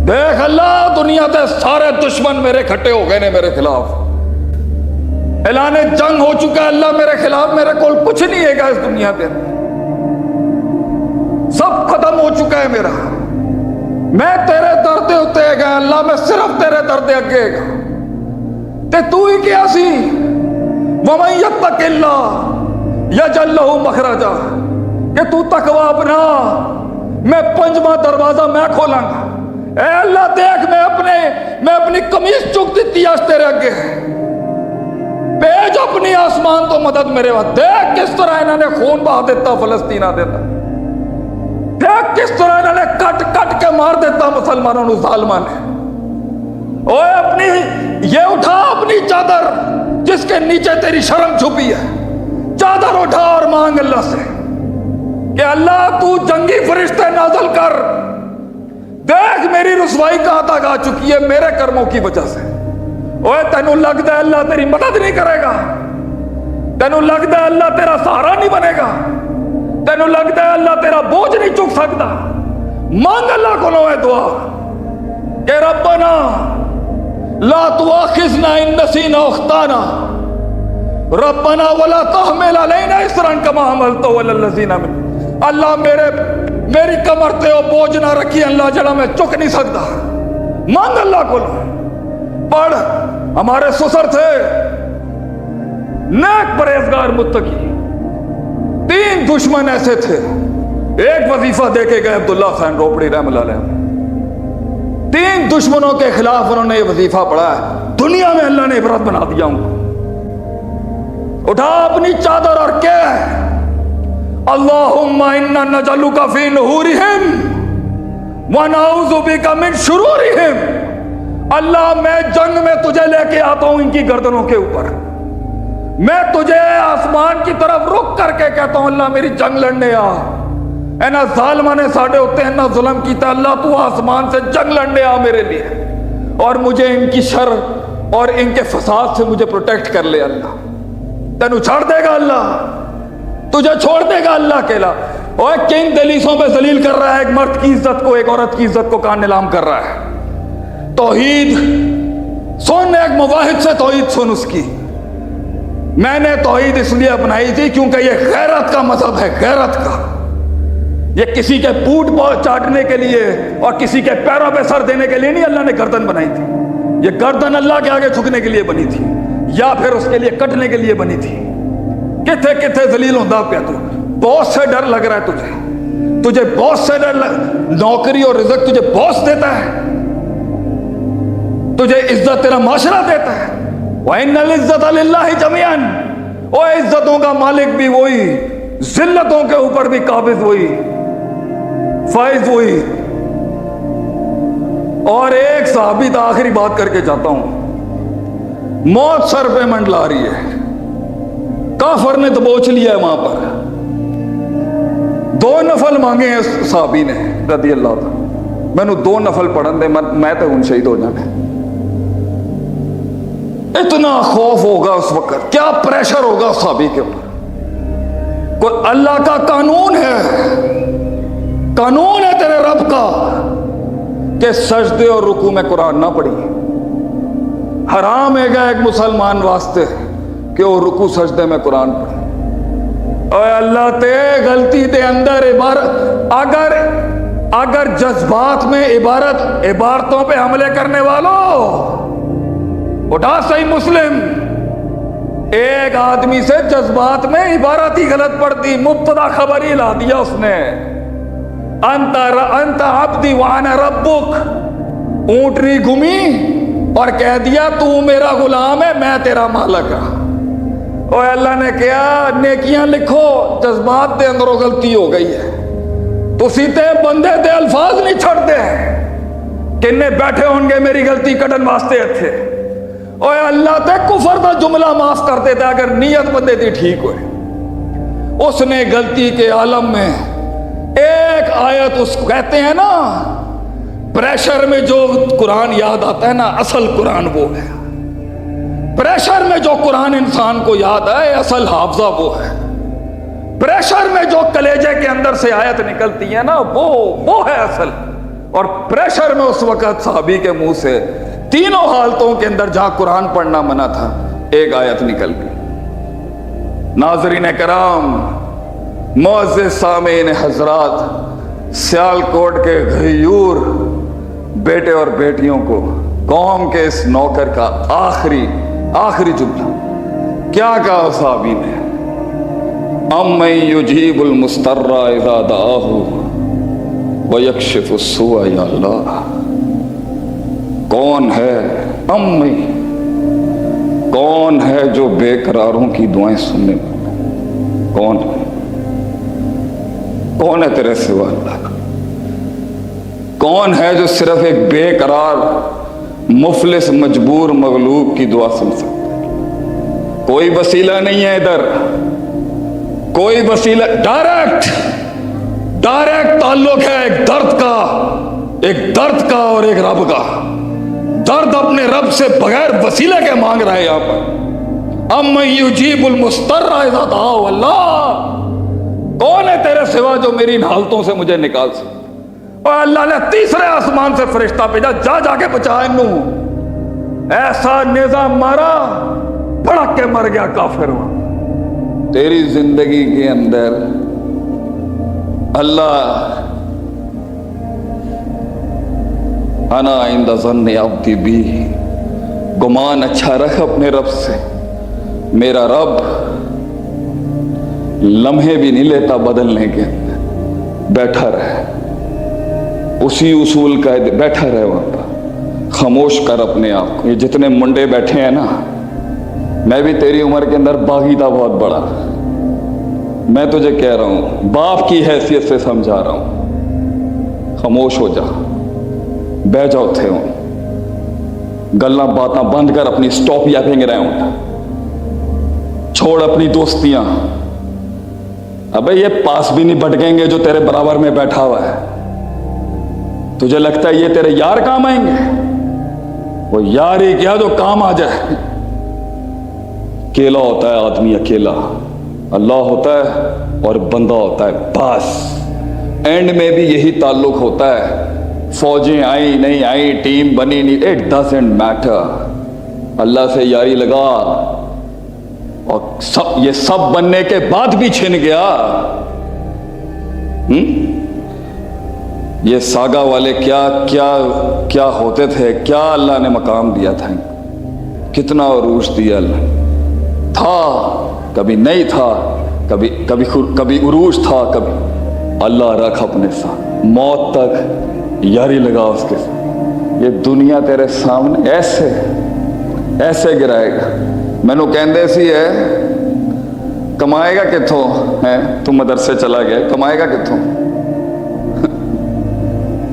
دیکھ اللہ دنیا تے سارے دشمن میرے کھٹے ہو گئے نے میرے خلاف، اعلان جنگ ہو چکا ہے اللہ میرے خلاف، میرے کول کچھ نہیں ہے گا اس دنیا پہ، سب ختم ہو چکا ہے میرا، میں تیرے در دے اتے گا اللہ، میں صرف تیرے در دے اگے گا تے تو ہی کیا سی وَمَن يَتَّقِ اللَّهَ يَجْعَل لَّهُ مَخْرَجًا کہ تو تقوی اپنا، میں پنجواں دروازہ میں کھولاں گا۔ اے اللہ دیکھ میں اپنی قمیص چک دیتی آج تیرے اگے، بھیج اپنی آسمان تو مدد میرے وقت، دیکھ کس طرح انہوں نے خون بہا دیتا فلسطینہ دیتا، دیکھ کس طرح انہوں نے کٹ کٹ کے مار دیتا مسلمانوں نے ظالمہ نے۔ اوے اپنی یہ اٹھا اپنی چادر جس کے نیچے تیری شرم چھپی ہے، چادر اٹھا اور مانگ اللہ سے کہ اللہ تو جنگی فرشتے نازل کر، دیکھ میری رسوائی کہاں تک آ چکی ہے میرے کرموں کی وجہ سے۔ اوے تینوں لگتا ہے اللہ تیری مدد نہیں کرے گا، تینوں لگتا ہے اللہ تیرا سہارا نہیں بنے گا، تینوں لگتا ہے اللہ تیرا بوجھ نہیں چک سکتا، مانگ اللہ کو لو ہے دعا کہ ربنا لا تؤاخذنا ان نسینا اخطانا ربنا ولا تحمل علینا اصرا کما حملته علی الذین من، اللہ میری کمر تے وہ بوجھ نہ رکھی اللہ جڑا میں چک نہیں سکتا، مانگ اللہ کو پڑھ۔ ہمارے سسر تھے نیک پرہیزگار متقی، 3 دشمن ایسے تھے، ایک وظیفہ دے کے گئے عبداللہ خان روپڑی رحم اللہ علیہ، 3 دشمنوں کے خلاف انہوں نے یہ وظیفہ پڑھا ہے، دنیا میں اللہ نے عبرت بنا دیا ہوں۔ اٹھا اپنی چادر اور کہہ اللہم انا نجعلک فی نحورہم ونعوذ بک من شرورہم، اللہ میں جنگ میں تجھے لے کے آتا ہوں ان کی گردنوں کے اوپر، میں تجھے آسمان کی طرف رک کر کے کہتا ہوں اللہ میری جنگ لڑنے آ، اینا ظالمہ نے ساڑھے ہوتے ہیں نا ظلم کیتا، اللہ تو آسمان سے جنگ لڑنے آ میرے لیے اور مجھے ان کی شر اور ان کے فساد سے مجھے پروٹیکٹ کر لے اللہ، تینوں چھوڑ دے گا اللہ، تجھے چھوڑ دے گا اللہ اکیلا۔ اور کن دلیسوں پہ ذلیل کر رہا ہے ایک مرد کی عزت کو، ایک عورت کی عزت کو کان نیلام کر رہا ہے۔ توحید سن، ایک مواحد سے توحید سن اس کی، میں نے توحید اس لیے اپنائی تھی کیونکہ یہ غیرت کا مذہب ہے، غیرت کا، یہ کسی کے پوٹ چاٹنے کے لیے اور کسی کے پیروں پہ سر دینے کے لیے نہیں اللہ نے گردن بنائی تھی، یہ گردن اللہ کے آگے جھکنے کے لیے بنی تھی یا پھر اس کے لیے کٹنے کے لیے بنی تھی۔ کتنے کتنے ذلیل ہوتا پیا تو، بہت سے ڈر لگ رہا ہے تجھے بہت سے ڈر نوکری اور رزق تجھے بہت دیتا ہے، تجھے عزت تیرا معاشرہ دیتا ہے، وَإِنَّ الْعِزَّةَ لِلَّهِ جَمِيعًا، اور عزتوں کا مالک بھی وہی، ذلتوں کے اوپر بھی قابض وہی، فائز وہی۔ اور ایک صحابی تھا، آخری بات کر کے جاتا ہوں، موت سر پہ منڈلا رہی ہے، کافر نے دبوچ لیا ہے وہاں پر، 2 نفل مانگے ہیں صحابی نے رضی اللہ تعالی، میں نے 2 نفل پڑھن دے، میں تو ان شہید ہو جانے۔ اتنا خوف ہوگا اس وقت، کیا پریشر ہوگا اس صحابی کے اوپر، کوئی اللہ کا قانون ہے تیرے رب کا کہ سجدے اور رکوع میں قرآن نہ پڑھی، حرام ہے گا ایک مسلمان واسطے کہ وہ رکوع سجدے میں قرآن پڑھے۔ اے اللہ تے غلطی دے اندر اگر جذبات میں عبارتوں پہ حملے کرنے والوں، اٹھا صحیح مسلم، ایک آدمی سے جذبات میں عبارت ہی غلط پڑھ دی، مبتدا خبر ہی لا دیا اس نے، انت عبدی وانا ربک، اونٹنی گھمی اور کہہ دیا تو میرا غلام ہے میں تیرا مالک ہوں۔ اور اللہ نے کہا نیکیاں لکھو، جذبات دے اندروں غلطی ہو گئی ہے، تو سیتے بندے دے الفاظ نہیں چھڑتے کنے بیٹھے ہوں گے میری غلطی کٹن واسطے تھے، اور اللہ تے کفر دا جملہ معاف کر دیتا اگر نیت بندے دی ٹھیک ہوئے۔ اس نے غلطی کے عالم میں ایک آیت، اس کو کہتے ہیں نا پریشر میں جو قرآن یاد آتا ہے نا، اصل قرآن وہ ہے، پریشر میں جو قرآن انسان کو یاد آئے اصل حافظہ وہ ہے، پریشر میں جو کلیجے کے اندر سے آیت نکلتی ہے نا وہ ہے اصل، اور پریشر میں اس وقت صحابی کے منہ سے تینوں حالتوں کے اندر جہاں قرآن پڑھنا منع تھا ایک آیت نکل گئی۔ ناظرین کرام، معزز سامعین حضرات، سیالکوٹ کے غیور بیٹے اور بیٹیوں کو قوم کے اس نوکر کا آخری جملہ کیا کہا صحابی نے؟ امن یجیب المضطر اذا دعاہ ویکشف السوء، یا اللہ کون ہے کون ہے جو بے قراروں کی دعائیں سننے والا؟ کون ہے تیرے سوا اللہ؟ کون ہے جو صرف ایک بے قرار مفلس مجبور مغلوب کی دعا سن سکتا ہے؟ کوئی وسیلہ نہیں ہے ادھر، کوئی وسیلہ، ڈائریکٹ تعلق ہے ایک درد کا اور ایک رب کا۔ درد اپنے رب سے بغیر وسیلہ کے مانگ رہا ہے یہاں پر۔ امن یجیب المضطر اذا دعاہ، اللہ کون ہے تیرے سوا جو میری ان حالتوں سے مجھے نکال سکے؟ اور اللہ نے تیسرے آسمان سے فرشتہ بھیجا، جا کے بچا انہوں۔ ایسا نیزہ مارا، بھڑک کے مر گیا کافر۔ وہاں تیری زندگی کے اندر اللہ انا عند ظن عبدی بی، گمان اچھا رکھ اپنے رب سے، میرا رب لمحے بھی نہیں لیتا بدلنے کے، بیٹھا رہے اسی اصول کا، بیٹھا رہے وہاں پر، خاموش کر اپنے آپ کو۔ یہ جتنے منڈے بیٹھے ہیں نا، میں بھی تیری عمر کے اندر باغی تھا بہت بڑا، میں تجھے کہہ رہا ہوں، باپ کی حیثیت سے سمجھا رہا ہوں، خاموش ہو جا، بہ جاؤ تھے ہوں، گلاں باتاں بند کر، اپنی سٹاپ یاپنگ رہے ہوں، چھوڑ اپنی دوستیاں۔ ابے یہ پاس بھی نہیں بھٹکیں گے جو تیرے برابر میں بیٹھا ہوا ہے، تجھے لگتا ہے یہ تیرے یار کام آئیں گے؟ وہ یار ہی کیا جو کام آ جائے۔ اکیلا ہوتا ہے آدمی، اکیلا، اللہ ہوتا ہے اور بندہ ہوتا ہے، بس اینڈ میں بھی یہی تعلق ہوتا ہے۔ فوجیں آئیں نہیں آئیں، ٹیم بنی نہیں، اٹ ڈزنٹ میٹر، اللہ سے یاری لگا اور یہ سب بننے کے بعد بھی چھن گیا۔ یہ ساگا والے کیا ہوتے تھے، کیا اللہ نے مقام دیا تھا، کتنا عروج دیا اللہ، تھا کبھی نہیں تھا، کبھی عروج تھا، کبھی اللہ رکھ اپنے ساتھ، موت تک یاری لگا اس کے ساتھ۔ یہ دنیا تیرے سامنے ایسے گرائے گا۔ میں نو کہندے سی ہے کمائے گا کتوں ہے، تم مدرسے چلا گیا، کمائے گا کتوں؟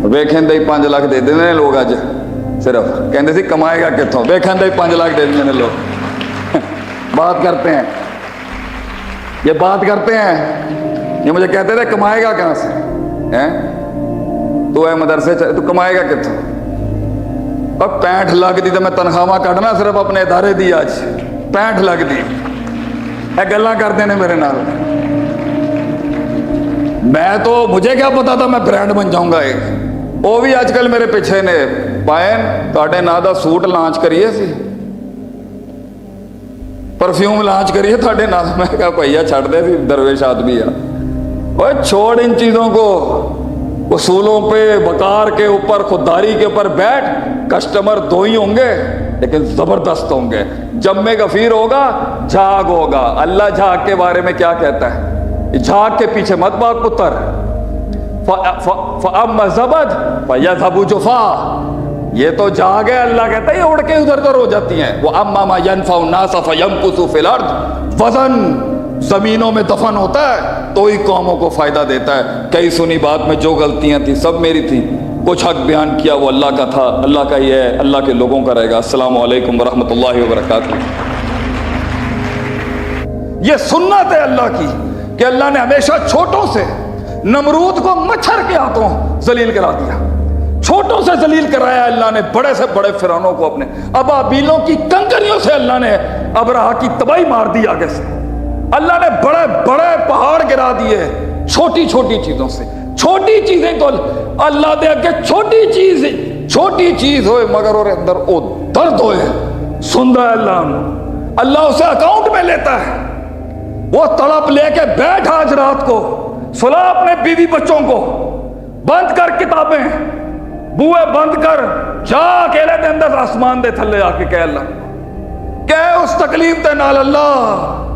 ویکھیں دے 5 لاکھ دے دینے لوگ، اج صرف کہندے سی کمائے گا کتوں، ویکھیں دے 5 لاکھ دے دینے لوگ۔ بات کرتے ہیں، یہ بات کرتے ہیں، یہ مجھے کہتے تھے کمائے گا کہاں سے، تو اے مدرسے تو کمائے گا کتوں؟ اب 65 لاکھ دی تو میں تنخواہ کٹنا صرف اپنے ادارے دی، آج 65 لاکھ دی، اے گلاں کرتے ہیں میرے نال۔ میں تو مجھے کیا پتا تھا میں برانڈ بن جاؤں گا ایک، وہ بھی آج کل میرے پیچھے نے پائن تاڑے نا دا سوٹ لانچ کریے سی، پرفیوم لانچ کریے تھاڑے نا، میں کہا بھیا چھڑ دے سی درویش آدمی ہے، اوے چھوڑ ان چیزوں کو، اصولوں پہ، وقار کے اوپر، خودداری کے اوپر بیٹھ۔ کسٹمر 2 ہی ہوں گے لیکن زبردست ہوں گے، جب میں غفیر ہوگا جھاگ ہوگا۔ اللہ جھاگ کے بارے میں کیا کہتا ہے؟ جھاگ کے پیچھے مت بھاگ پتر، فَأَمَّا زَبَدْ فَيَذْهَبُ جُفَاءً، یہ تو جھاگ ہے، اللہ کہتا ہے یہ اڑ کے ادھر ادھر ہو جاتی ہیں۔ وَأَمَّا مَا يَنْفَعُ النَّاسَ فَيَمْكُثُ فِي الْأَرْضِ، وزن زمینوں میں دفن ہوتا ہے تو ہی قوموں کو فائدہ دیتا ہے۔ کئی سنی بات میں جو غلطیاں تھیں سب میری تھیں، کچھ حق بیان کیا وہ اللہ کا تھا، اللہ کا یہ ہے، اللہ کے لوگوں کا رہے گا۔ السلام علیکم ورحمۃ اللہ وبرکاتہ۔ یہ سنت ہے اللہ کی کہ اللہ نے ہمیشہ چھوٹوں سے، نمرود کو مچھر کے ہاتھوں ذلیل کرا دیا، چھوٹوں سے ذلیل کرایا اللہ نے، بڑے سے بڑے فرعونوں کو اپنے ابابیلوں کی کنکریوں سے اللہ نے ابرہہ کی تباہی مار دی آگے سے۔ اللہ نے بڑے بڑے پہاڑ گرا دیے چھوٹی چھوٹی چیزوں سے، چھوٹی چیزیں تو اللہ دے اگے چھوٹی چیز ہوئے مگر اور اندر او درد ہوئے سن رہا ہے اللہ اسے اکاؤنٹ میں لیتا ہے. وہ تڑپ لے کے بیٹھ آج رات کو سلا اپنے بیوی بچوں کو, بند کر کتابیں, بوئے بند کر, جا اکیلے دے اندر آسمان دے تھلے آ کے کہہ اللہ, کہ اس تکلیف دے نال اللہ